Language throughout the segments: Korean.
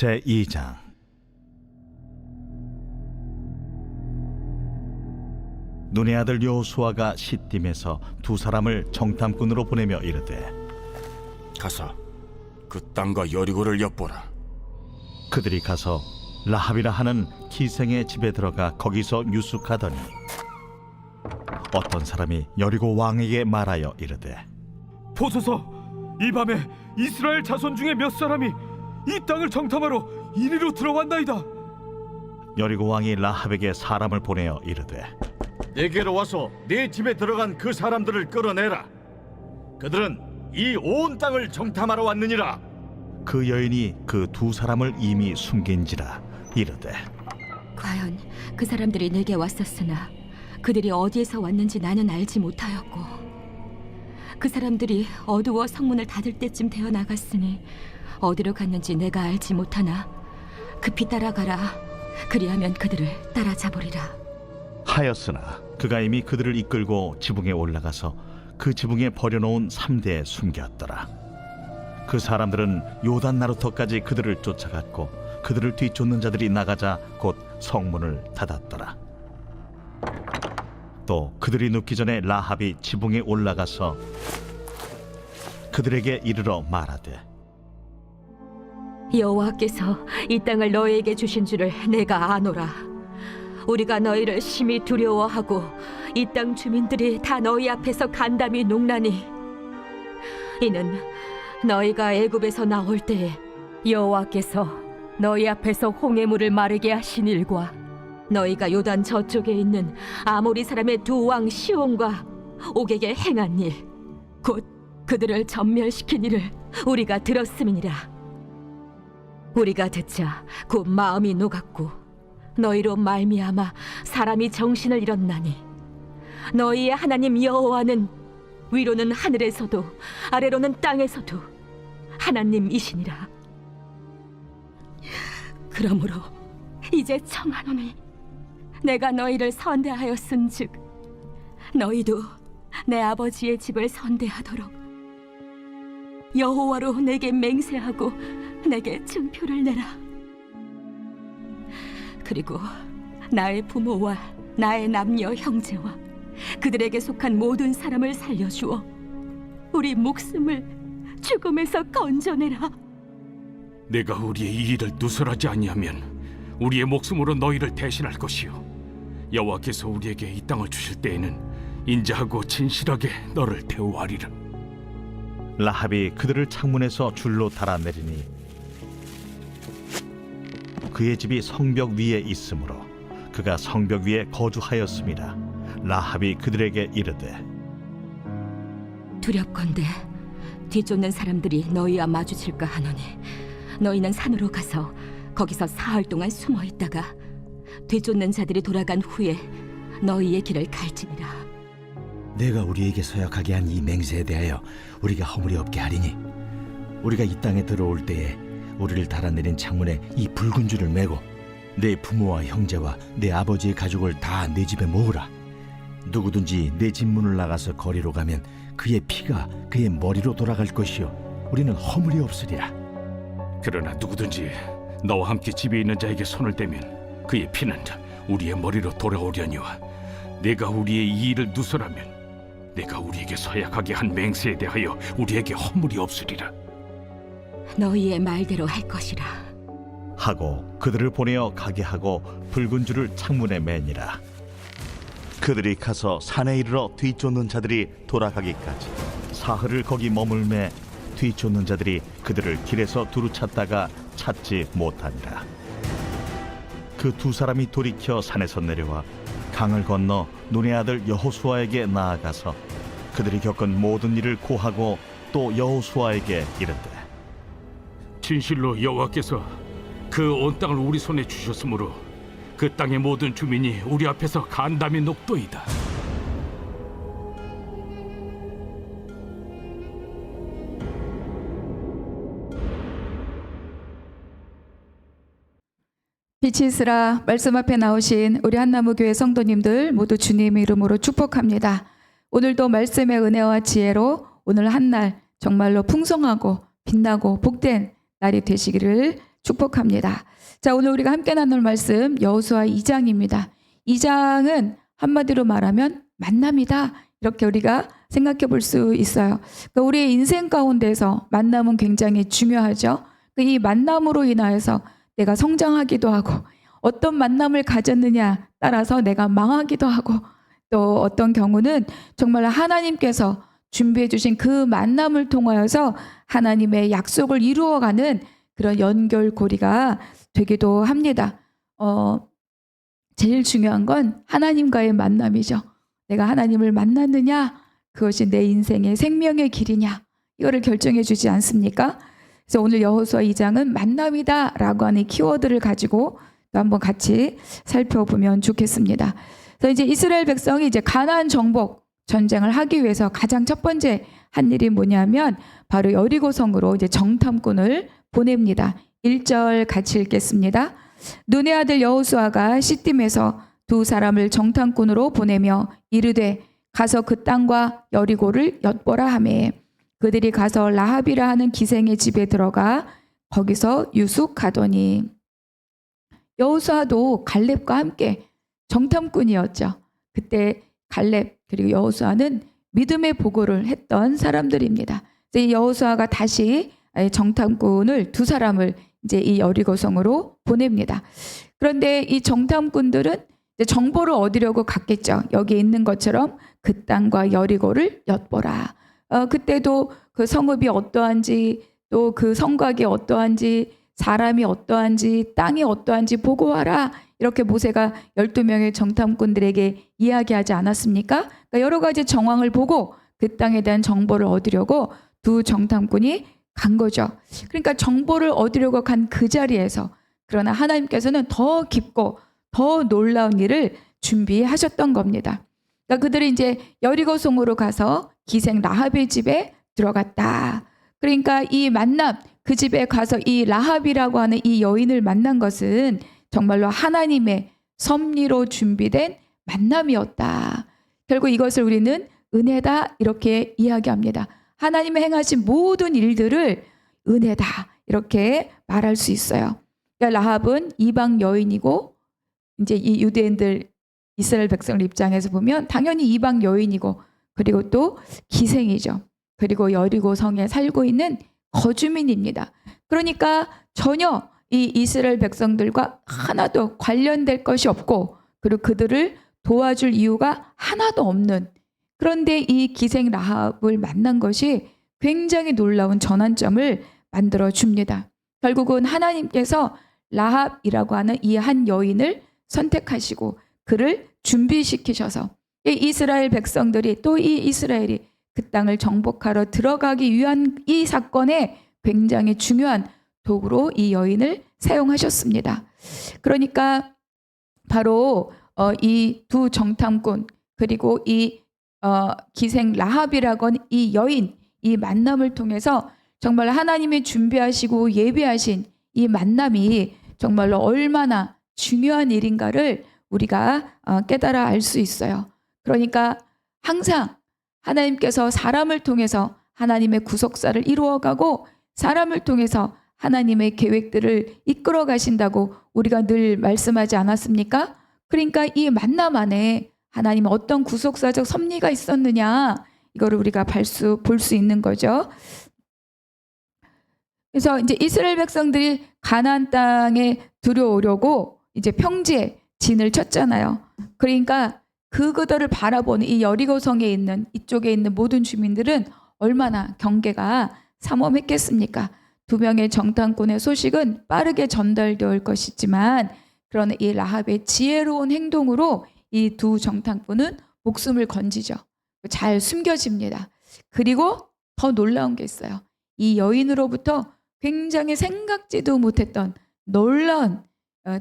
제2장. 눈의 아들 여호수아가 시딤에서 두 사람을 정탐꾼으로 보내며 이르되, 가서 그 땅과 여리고를 엿보라. 그들이 가서 라합이라 하는 기생의 집에 들어가 거기서 유숙하더니 어떤 사람이 여리고 왕에게 말하여 이르되, 보소서, 이 밤에 이스라엘 자손 중에 몇 사람이 이 땅을 정탐하러 이리로 들어왔나이다. 여리고 왕이 라합에게 사람을 보내어 이르되, 내게로 와서 내 집에 들어간 그 사람들을 끌어내라. 그들은 이 온 땅을 정탐하러 왔느니라. 그 여인이 그 두 사람을 이미 숨긴지라 이르되, 과연 그 사람들이 내게 왔었으나 그들이 어디에서 왔는지 나는 알지 못하였고, 그 사람들이 어두워 성문을 닫을 때쯤 되어 나갔으니 어디로 갔는지 내가 알지 못하나 급히 따라가라. 그리하면 그들을 따라잡으리라 하였으나 그가 이미 그들을 이끌고 지붕에 올라가서 그 지붕에 버려놓은 3대에 숨겼더라. 그 사람들은 요단 나루터까지 그들을 쫓아갔고 그들을 뒤쫓는 자들이 나가자 곧 성문을 닫았더라. 또 그들이 눕기 전에 라합이 지붕에 올라가서 그들에게 이르러 말하되, 여호와께서 이 땅을 너희에게 주신 줄을 내가 아노라. 우리가 너희를 심히 두려워하고 이 땅 주민들이 다 너희 앞에서 간담이 녹나니, 이는 너희가 애굽에서 나올 때에 여호와께서 너희 앞에서 홍해물을 마르게 하신 일과 너희가 요단 저쪽에 있는 아모리 사람의 두 왕 시온과 옥에게 행한 일, 곧 그들을 전멸시킨 일을 우리가 들었음이니라. 우리가 듣자 곧 마음이 녹았고 너희로 말미암아 사람이 정신을 잃었나니, 너희의 하나님 여호와는 위로는 하늘에서도 아래로는 땅에서도 하나님이시니라. 그러므로 이제 청하노니 내가 너희를 선대하였은즉 너희도 내 아버지의 집을 선대하도록 여호와로 내게 맹세하고 내게 증표를 내라. 그리고 나의 부모와 나의 남녀 형제와 그들에게 속한 모든 사람을 살려주어 우리 목숨을 죽음에서 건져내라. 내가 우리의 이 일을 누설하지 아니하면 우리의 목숨으로 너희를 대신할 것이요, 여호와께서 우리에게 이 땅을 주실 때에는 인자하고 진실하게 너를 대우하리라. 라합이 그들을 창문에서 줄로 달아내리니 그의 집이 성벽 위에 있으므로 그가 성벽 위에 거주하였음이라. 라합이 그들에게 이르되, 두렵건대 뒤쫓는 사람들이 너희와 마주칠까 하노니 너희는 산으로 가서 거기서 사흘 동안 숨어 있다가 뒤쫓는 자들이 돌아간 후에 너희의 길을 갈지니라. 내가 우리에게 서약하게 한 이 맹세에 대하여 우리가 허물이 없게 하리니, 우리가 이 땅에 들어올 때에 우리를 달아내린 창문에 이 붉은 줄을 매고 내 부모와 형제와 내 아버지의 가족을 다 내 집에 모으라. 누구든지 내 집 문을 나가서 거리로 가면 그의 피가 그의 머리로 돌아갈 것이요, 우리는 허물이 없으리라. 그러나 누구든지 너와 함께 집에 있는 자에게 손을 대면 그의 피는 우리의 머리로 돌아오려니와, 내가 우리의 이 일을 누설하면 내가 우리에게 서약하게 한 맹세에 대하여 우리에게 허물이 없으리라. 너희의 말대로 할 것이라 하고 그들을 보내어 가게 하고 붉은 줄을 창문에 매니라. 그들이 가서 산에 이르러 뒤쫓는 자들이 돌아가기까지 사흘을 거기 머물매 뒤쫓는 자들이 그들을 길에서 두루 찾다가 찾지 못하니라. 그 두 사람이 돌이켜 산에서 내려와 강을 건너 눈의 아들 여호수아에게 나아가서 그들이 겪은 모든 일을 고하고 또 여호수아에게 이르되, 진실로 여호와께서 그 온 땅을 우리 손에 주셨으므로 그 땅의 모든 주민이 우리 앞에서 간담이 녹도이다. 빛이 있으라 말씀 앞에 나오신 우리 한나무교회 성도님들 모두 주님의 이름으로 축복합니다. 오늘도 말씀의 은혜와 지혜로 오늘 한 날 정말로 풍성하고 빛나고 복된 날이 되시기를 축복합니다. 자, 오늘 우리가 함께 나눌 말씀 여호수아 2장입니다. 2장은 한마디로 말하면 만남이다. 이렇게 우리가 생각해 볼 수 있어요. 그러니까 우리의 인생 가운데서 만남은 굉장히 중요하죠. 이 만남으로 인하여서 내가 성장하기도 하고 어떤 만남을 가졌느냐 따라서 내가 망하기도 하고 또 어떤 경우는 정말 하나님께서 준비해 주신 그 만남을 통하여서 하나님의 약속을 이루어가는 그런 연결고리가 되기도 합니다. 제일 중요한 건 하나님과의 만남이죠. 내가 하나님을 만났느냐, 그것이 내 인생의 생명의 길이냐, 이거를 결정해 주지 않습니까? 그래서 오늘 여호수아 2장은 만남이다라고 하는 키워드를 가지고 또 한번 같이 살펴보면 좋겠습니다. 그래서 이제 이스라엘 백성이 이제 가나안 정복 전쟁을 하기 위해서 가장 첫 번째 한 일이 뭐냐면 바로 여리고성으로 이제 정탐꾼을 보냅니다. 1절 같이 읽겠습니다. 눈의 아들 여호수아가 시딤에서 두 사람을 정탐꾼으로 보내며 이르되 가서 그 땅과 여리고를 엿보라 하매 그들이 가서 라합이라 하는 기생의 집에 들어가 거기서 유숙하더니 여호수아도 갈렙과 함께 정탐꾼이었죠. 그때 갈렙 그리고 여호수아는 믿음의 보고를 했던 사람들입니다. 이제 여호수아가 다시 정탐꾼을 두 사람을 이제 이 여리고성으로 보냅니다. 그런데 이 정탐꾼들은 이제 정보를 얻으려고 갔겠죠. 여기 있는 것처럼 그 땅과 여리고를 엿보라. 그때도 그 성읍이 어떠한지 또 그 성곽이 어떠한지 사람이 어떠한지 땅이 어떠한지 보고하라. 이렇게 모세가 12명의 정탐꾼들에게 이야기하지 않았습니까? 그러니까 여러 가지 정황을 보고 그 땅에 대한 정보를 얻으려고 두 정탐꾼이 간 거죠. 그러니까 정보를 얻으려고 간 그 자리에서 그러나 하나님께서는 더 깊고 더 놀라운 일을 준비하셨던 겁니다. 그러니까 그들이 이제 여리고성으로 가서 기생 라합의 집에 들어갔다. 그러니까 이 만남, 그 집에 가서 이 라합이라고 하는 이 여인을 만난 것은 정말로 하나님의 섭리로 준비된 만남이었다. 결국 이것을 우리는 은혜다 이렇게 이야기합니다. 하나님의 행하신 모든 일들을 은혜다 이렇게 말할 수 있어요. 그러니까 라합은 이방 여인이고 이제 이 유대인들 이스라엘 백성들 입장에서 보면 당연히 이방 여인이고 그리고 또 기생이죠. 그리고 여리고 성에 살고 있는 거주민입니다. 그러니까 전혀 이 이스라엘 백성들과 하나도 관련될 것이 없고 그리고 그들을 도와줄 이유가 하나도 없는 그런데 이 기생 라합을 만난 것이 굉장히 놀라운 전환점을 만들어 줍니다. 결국은 하나님께서 라합이라고 하는 이 한 여인을 선택하시고 그를 준비시키셔서 이 이스라엘 백성들이 또 이 이스라엘이 그 땅을 정복하러 들어가기 위한 이 사건에 굉장히 중요한 도구로 이 여인을 사용하셨습니다. 그러니까 바로 이 두 정탐꾼 그리고 이 기생 라합이라고 하는 이 여인 이 만남을 통해서 정말 하나님이 준비하시고 예비하신 이 만남이 정말로 얼마나 중요한 일인가를 우리가 깨달아 알 수 있어요. 그러니까 항상 하나님께서 사람을 통해서 하나님의 구속사를 이루어가고 사람을 통해서 하나님의 계획들을 이끌어 가신다고 우리가 늘 말씀하지 않았습니까? 그러니까 이 만남 안에 하나님의 어떤 구속사적 섭리가 있었느냐 이거를 우리가 볼 수 있는 거죠. 그래서 이제 이스라엘 백성들이 가나안 땅에 들어오려고 이제 평지에 진을 쳤잖아요. 그러니까 그들을 바라보는 이 여리고성에 있는 이쪽에 있는 모든 주민들은 얼마나 경계가 삼엄했겠습니까? 두 명의 정탐꾼의 소식은 빠르게 전달될 것이지만 그러나 이 라합의 지혜로운 행동으로 이 두 정탐꾼은 목숨을 건지죠. 잘 숨겨집니다. 그리고 더 놀라운 게 있어요. 이 여인으로부터 굉장히 생각지도 못했던 놀라운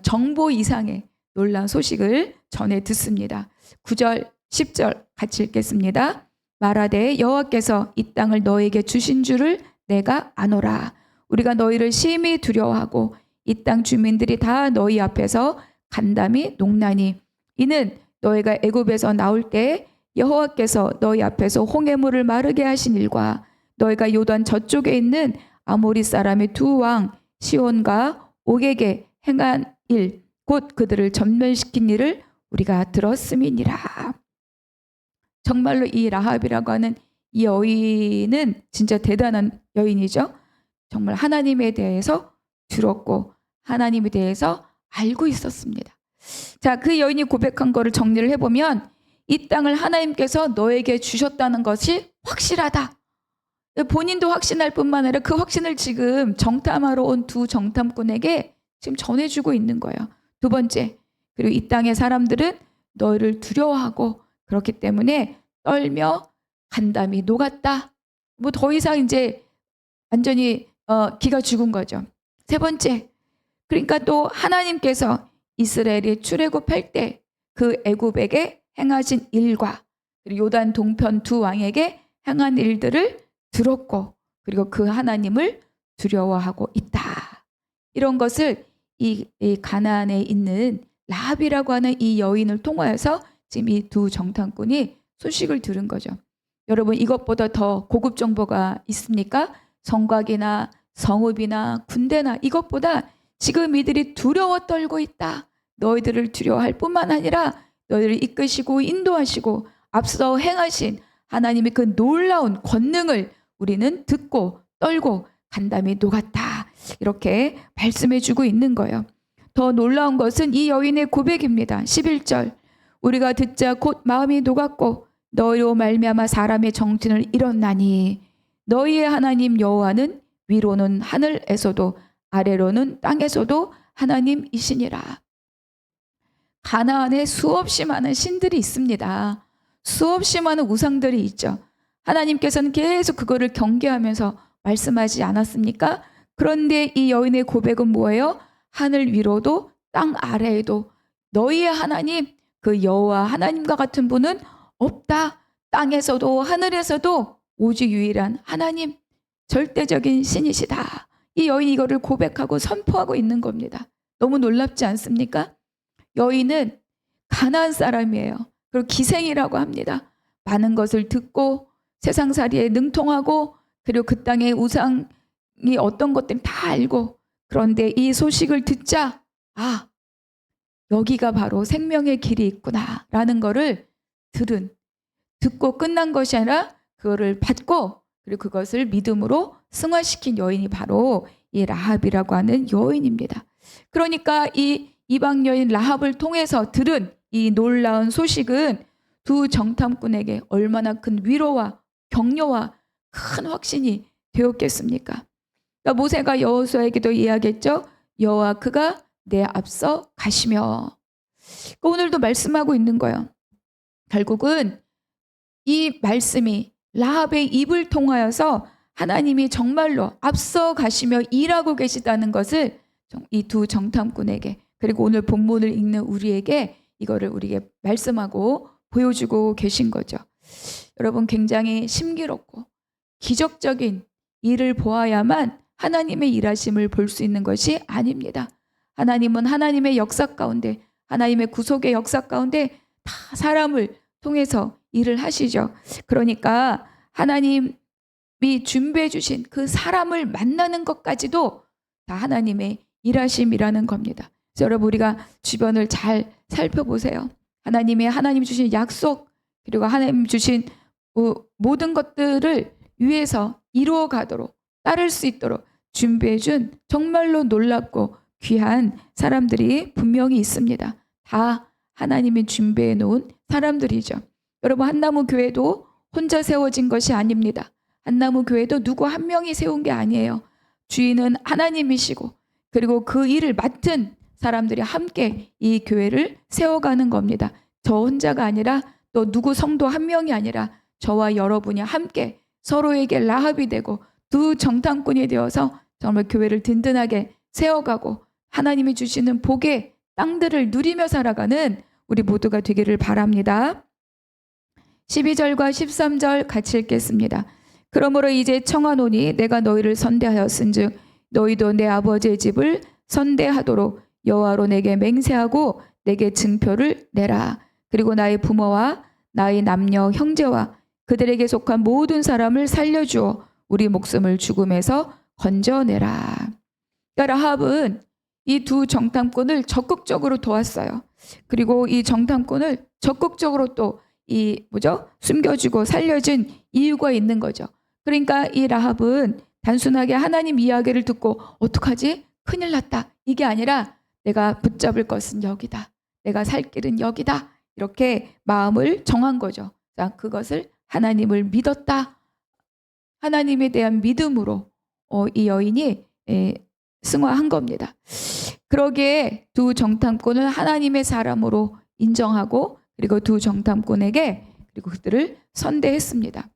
정보 이상의 놀라운 소식을 전해 듣습니다. 9절, 10절 같이 읽겠습니다. 말하되 여호와께서 이 땅을 너에게 주신 줄을 내가 아노라. 우리가 너희를 심히 두려워하고 이 땅 주민들이 다 너희 앞에서 간담이 농나니 이는 너희가 애굽에서 나올 때 여호와께서 너희 앞에서 홍해물을 마르게 하신 일과 너희가 요단 저쪽에 있는 아모리 사람의 두 왕 시온과 옥에게 행한 일, 곧 그들을 전멸시킨 일을 우리가 들었음이니라. 정말로 이 라합이라고 하는 이 여인은 진짜 대단한 여인이죠. 정말 하나님에 대해서 들었고 하나님에 대해서 알고 있었습니다. 자, 그 여인이 고백한 거를 정리를 해보면 이 땅을 하나님께서 너에게 주셨다는 것이 확실하다. 본인도 확신할 뿐만 아니라 그 확신을 지금 정탐하러 온 두 정탐꾼에게 지금 전해주고 있는 거예요. 두 번째, 그리고 이 땅의 사람들은 너희를 두려워하고 그렇기 때문에 떨며 간담이 녹았다. 뭐 더 이상 이제 완전히 기가 죽은 거죠. 세 번째, 그러니까 또 하나님께서 이스라엘이 출애굽할 때 그 애굽에게 행하신 일과 그리고 요단 동편 두 왕에게 행한 일들을 들었고 그리고 그 하나님을 두려워하고 있다. 이런 것을 이 가나안에 있는 라합이라고 하는 이 여인을 통하여서 지금 이 두 정탐꾼이 소식을 들은 거죠. 여러분, 이것보다 더 고급 정보가 있습니까? 성곽이나 성읍이나 군대나 이것보다 지금 이들이 두려워 떨고 있다. 너희들을 두려워할 뿐만 아니라 너희들을 이끄시고 인도하시고 앞서 행하신 하나님의 그 놀라운 권능을 우리는 듣고 떨고 간담이 녹았다. 이렇게 말씀해 주고 있는 거예요. 더 놀라운 것은 이 여인의 고백입니다. 11절, 우리가 듣자 곧 마음이 녹았고 너희로 말미암아 사람의 정신을 잃었나니 너희의 하나님 여호와는 위로는 하늘에서도 아래로는 땅에서도 하나님이시니라. 가나안에 수없이 많은 신들이 있습니다. 수없이 많은 우상들이 있죠. 하나님께서는 계속 그거를 경계하면서 말씀하지 않았습니까? 그런데 이 여인의 고백은 뭐예요? 하늘 위로도 땅 아래에도 너희의 하나님, 그 여호와 하나님과 같은 분은 없다. 땅에서도 하늘에서도 오직 유일한 하나님, 절대적인 신이시다. 이 여인이 이거를 고백하고 선포하고 있는 겁니다. 너무 놀랍지 않습니까? 여인은 가나안 사람이에요. 그리고 기생이라고 합니다. 많은 것을 듣고 세상살이에 능통하고 그리고 그 땅의 우상이 어떤 것들 다 알고, 그런데 이 소식을 듣자 여기가 바로 생명의 길이 있구나 라는 거를 듣고 끝난 것이 아니라 그거를 받고 그리고 그것을 믿음으로 승화시킨 여인이 바로 이 라합이라고 하는 여인입니다. 그러니까 이 이방 여인 라합을 통해서 들은 이 놀라운 소식은 두 정탐꾼에게 얼마나 큰 위로와 격려와 큰 확신이 되었겠습니까? 그러니까 모세가 여호수아에게도 이야기했죠. 여호와 그가 내 앞서 가시며. 그러니까 오늘도 말씀하고 있는 거예요. 결국은 이 말씀이 라합의 입을 통하여서 하나님이 정말로 앞서 가시며 일하고 계시다는 것을 이 두 정탐꾼에게, 그리고 오늘 본문을 읽는 우리에게 이거를 우리에게 말씀하고 보여주고 계신 거죠. 여러분, 굉장히 신기롭고 기적적인 일을 보아야만 하나님의 일하심을 볼 수 있는 것이 아닙니다. 하나님은 하나님의 역사 가운데, 하나님의 구속의 역사 가운데 다 사람을 통해서 일을 하시죠. 그러니까 하나님이 준비해 주신 그 사람을 만나는 것까지도 다 하나님의 일하심이라는 겁니다. 그래서 여러분, 우리가 주변을 잘 살펴보세요. 하나님 주신 약속, 그리고 하나님 주신 모든 것들을 위해서 이루어 가도록, 따를 수 있도록 준비해 준 정말로 놀랍고 귀한 사람들이 분명히 있습니다. 다 하나님이 준비해 놓은 사람들이죠. 여러분, 한나무 교회도 혼자 세워진 것이 아닙니다. 한나무 교회도 누구 한 명이 세운 게 아니에요. 주인은 하나님이시고 그리고 그 일을 맡은 사람들이 함께 이 교회를 세워가는 겁니다. 저 혼자가 아니라 또 누구 성도 한 명이 아니라 저와 여러분이 함께 서로에게 라합이 되고 두 정탐꾼이 되어서 정말 교회를 든든하게 세워가고 하나님이 주시는 복의 땅들을 누리며 살아가는 우리 모두가 되기를 바랍니다. 12절과 13절 같이 읽겠습니다. 그러므로 이제 청하노니 내가 너희를 선대하였은즉 너희도 내 아버지의 집을 선대하도록 여호와로 내게 맹세하고 내게 증표를 내라. 그리고 나의 부모와 나의 남녀 형제와 그들에게 속한 모든 사람을 살려주어 우리 목숨을 죽음에서 건져내라. 그러니까 라합은 이 두 정탐꾼을 적극적으로 도왔어요. 그리고 이 정탐꾼을 적극적으로 또 숨겨주고 살려준 이유가 있는 거죠. 그러니까 이 라합은 단순하게 하나님 이야기를 듣고 어떡하지? 큰일 났다. 이게 아니라 내가 붙잡을 것은 여기다. 내가 살 길은 여기다. 이렇게 마음을 정한 거죠. 자, 그것을 하나님을 믿었다. 하나님에 대한 믿음으로 이 여인이 승화한 겁니다. 그러기에 두 정탐꾼을 하나님의 사람으로 인정하고 그리고 두 정탐꾼에게 그리고 그들을 선대했습니다.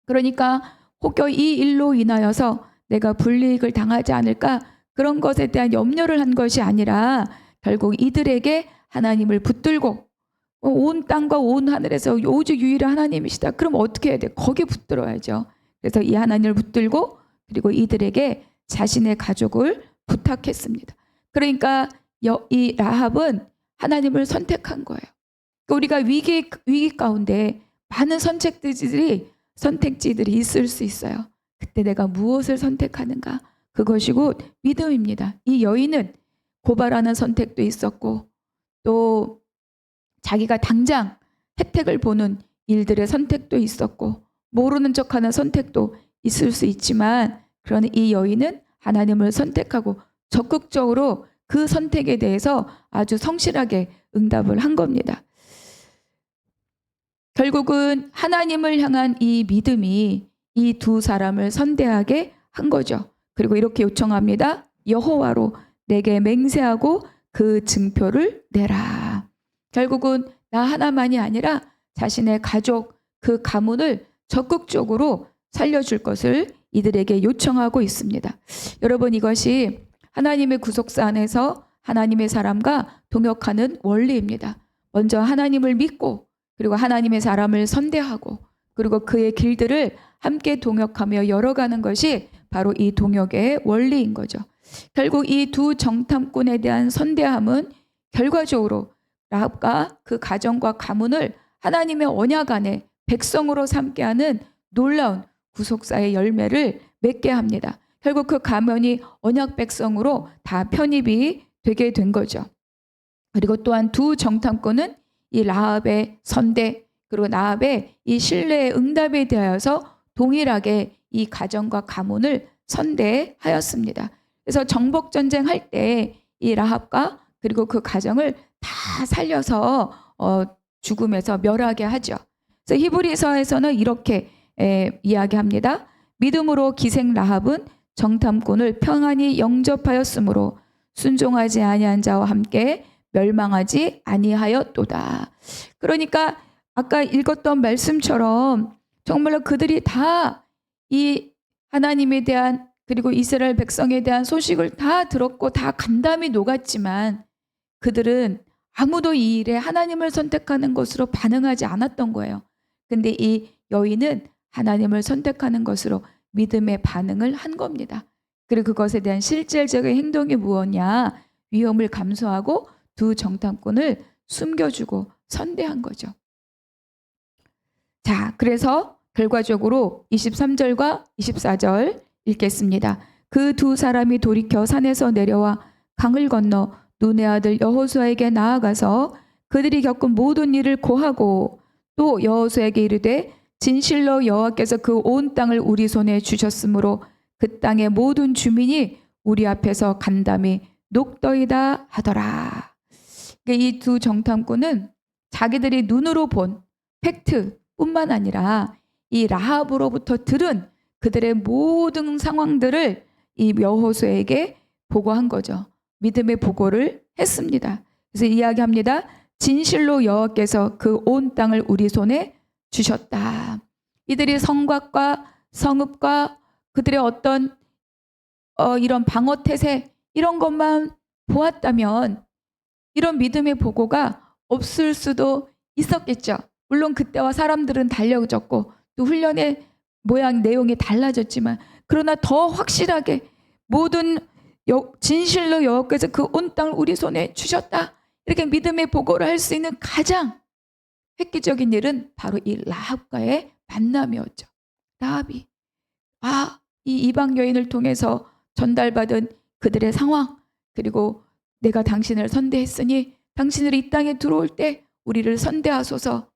그러니까 혹여 이 일로 인하여서 내가 불이익을 당하지 않을까 그런 것에 대한 염려를 한 것이 아니라 결국 이들에게 하나님을 붙들고 온 땅과 온 하늘에서 오직 유일한 하나님이시다. 그럼 어떻게 해야 돼? 거기에 붙들어야죠. 그래서 이 하나님을 붙들고 그리고 이들에게 자신의 가족을 부탁했습니다. 그러니까 이 라합은 하나님을 선택한 거예요. 우리가 위기 가운데 많은 선택지들이 있을 수 있어요. 그때 내가 무엇을 선택하는가? 그것이 곧 믿음입니다. 이 여인은 고발하는 선택도 있었고 또 자기가 당장 혜택을 보는 일들의 선택도 있었고 모르는 척하는 선택도 있을 수 있지만 그러나 이 여인은 하나님을 선택하고 적극적으로 그 선택에 대해서 아주 성실하게 응답을 한 겁니다. 결국은 하나님을 향한 이 믿음이 이 두 사람을 선대하게 한 거죠. 그리고 이렇게 요청합니다. 여호와로 내게 맹세하고 그 증표를 내라. 결국은 나 하나만이 아니라 자신의 가족 그 가문을 적극적으로 살려줄 것을 이들에게 요청하고 있습니다. 여러분 이것이 하나님의 구속사 안에서 하나님의 사람과 동역하는 원리입니다. 먼저 하나님을 믿고 그리고 하나님의 사람을 선대하고 그리고 그의 길들을 함께 동역하며 열어가는 것이 바로 이 동역의 원리인 거죠. 결국 이 두 정탐꾼에 대한 선대함은 결과적으로 라합과 그 가정과 가문을 하나님의 언약 안에 백성으로 삼게 하는 놀라운 구속사의 열매를 맺게 합니다. 결국 그 가문이 언약 백성으로 다 편입이 되게 된 거죠. 그리고 또한 두 정탐꾼은 이 라합의 선대 그리고 라합의 이 신뢰의 응답에 대하여서 동일하게 이 가정과 가문을 선대하였습니다. 그래서 정복 전쟁 할 때 이 라합과 그리고 그 가정을 다 살려서 죽음에서 멸하게 하죠. 그래서 히브리서에서는 이렇게 이야기합니다. 믿음으로 기생 라합은 정탐꾼을 평안히 영접하였으므로 순종하지 아니한 자와 함께 멸망하지 아니하였도다. 그러니까 아까 읽었던 말씀처럼 정말로 그들이 다 이 하나님에 대한 그리고 이스라엘 백성에 대한 소식을 다 들었고 다 간담이 녹았지만 그들은 아무도 이 일에 하나님을 선택하는 것으로 반응하지 않았던 거예요. 근데 이 여인은 하나님을 선택하는 것으로 믿음의 반응을 한 겁니다. 그리고 그것에 대한 실질적인 행동이 무엇이냐? 위험을 감수하고 두 정탐꾼을 숨겨주고 선대한 거죠. 자, 그래서 결과적으로 23절과 24절 읽겠습니다. 그 두 사람이 돌이켜 산에서 내려와 강을 건너 눈의 아들 여호수아에게 나아가서 그들이 겪은 모든 일을 고하고 또 여호수아에게 이르되 진실로 여호와께서 그 온 땅을 우리 손에 주셨으므로 그 땅의 모든 주민이 우리 앞에서 간담이 녹더이다 하더라. 이 두 정탐꾼은 자기들이 눈으로 본 팩트뿐만 아니라 이 라합으로부터 들은 그들의 모든 상황들을 이 여호수아에게 보고한 거죠. 믿음의 보고를 했습니다. 그래서 이야기합니다. 진실로 여호와께서 그 온 땅을 우리 손에 주셨다. 이들이 성곽과 성읍과 그들의 어떤 이런 방어 태세 이런 것만 보았다면 이런 믿음의 보고가 없을 수도 있었겠죠. 물론 그때와 사람들은 달라졌고 또 훈련의 모양 내용이 달라졌지만 그러나 더 확실하게 모든 진실로 여호와께서 그 온 땅을 우리 손에 주셨다. 이렇게 믿음의 보고를 할 수 있는 가장 획기적인 일은 바로 이 라합과의 만남이었죠. 라합이 이 이방 여인을 통해서 전달받은 그들의 상황 그리고 내가 당신을 선대했으니 당신을 이 땅에 들어올 때 우리를 선대하소서.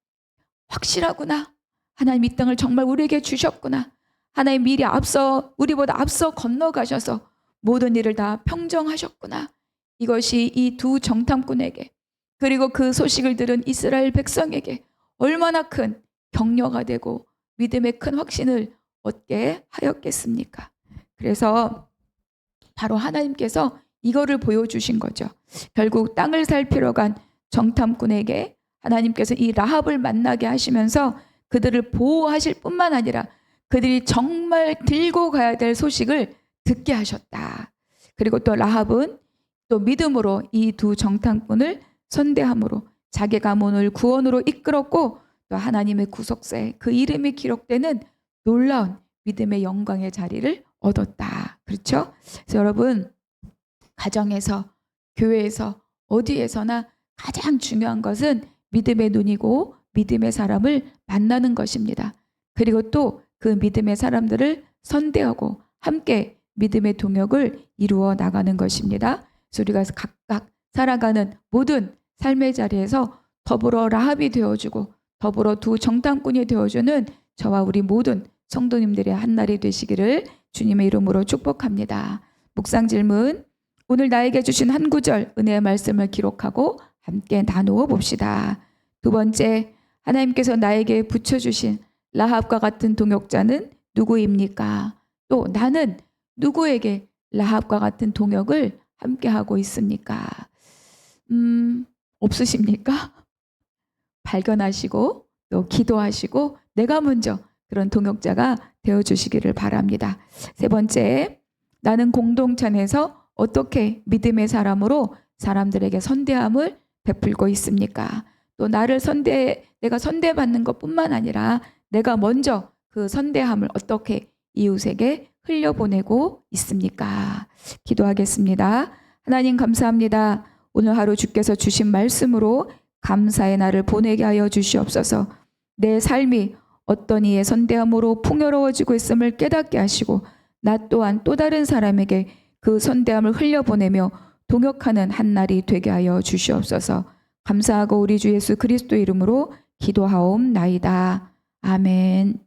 확실하구나. 하나님 이 땅을 정말 우리에게 주셨구나. 하나님 미리 우리보다 앞서 건너가셔서 모든 일을 다 평정하셨구나. 이것이 이 두 정탐꾼에게, 그리고 그 소식을 들은 이스라엘 백성에게 얼마나 큰 격려가 되고 믿음의 큰 확신을 얻게 하였겠습니까? 그래서 바로 하나님께서 이거를 보여주신 거죠. 결국 땅을 살피러 간 정탐꾼에게 하나님께서 이 라합을 만나게 하시면서 그들을 보호하실 뿐만 아니라 그들이 정말 들고 가야 될 소식을 듣게 하셨다. 그리고 또 라합은 또 믿음으로 이 두 정탐꾼을 선대함으로 자기 가문을 구원으로 이끌었고, 또 하나님의 구속사에 그 이름이 기록되는 놀라운 믿음의 영광의 자리를 얻었다. 그렇죠? 그래서 여러분, 가정에서, 교회에서, 어디에서나 가장 중요한 것은 믿음의 눈이고 믿음의 사람을 만나는 것입니다. 그리고 또 그 믿음의 사람들을 선대하고 함께 믿음의 동역을 이루어 나가는 것입니다. 그래서 우리가 각각 살아가는 모든 삶의 자리에서 더불어 라합이 되어주고 더불어 두 정탐꾼이 되어주는 저와 우리 모든 성도님들의 한날이 되시기를 주님의 이름으로 축복합니다. 묵상 질문, 오늘 나에게 주신 한 구절 은혜의 말씀을 기록하고 함께 나누어 봅시다. 두 번째, 하나님께서 나에게 붙여주신 라합과 같은 동역자는 누구입니까? 또 나는 누구에게 라합과 같은 동역을 함께하고 있습니까? 없으십니까? 발견하시고 또 기도하시고 내가 먼저 그런 동역자가 되어주시기를 바랍니다. 세 번째, 나는 공동체 안에서 어떻게 믿음의 사람으로 사람들에게 선대함을 베풀고 있습니까? 또 내가 선대받는 것뿐만 아니라 내가 먼저 그 선대함을 어떻게 이웃에게 흘려보내고 있습니까? 기도하겠습니다. 하나님 감사합니다. 오늘 하루 주께서 주신 말씀으로 감사의 날을 보내게 하여 주시옵소서. 내 삶이 어떤 이의 선대함으로 풍요로워지고 있음을 깨닫게 하시고 나 또한 또 다른 사람에게 그 선대함을 흘려보내며 동역하는 한날이 되게 하여 주시옵소서. 감사하고 우리 주 예수 그리스도 이름으로 기도하옵나이다. 아멘.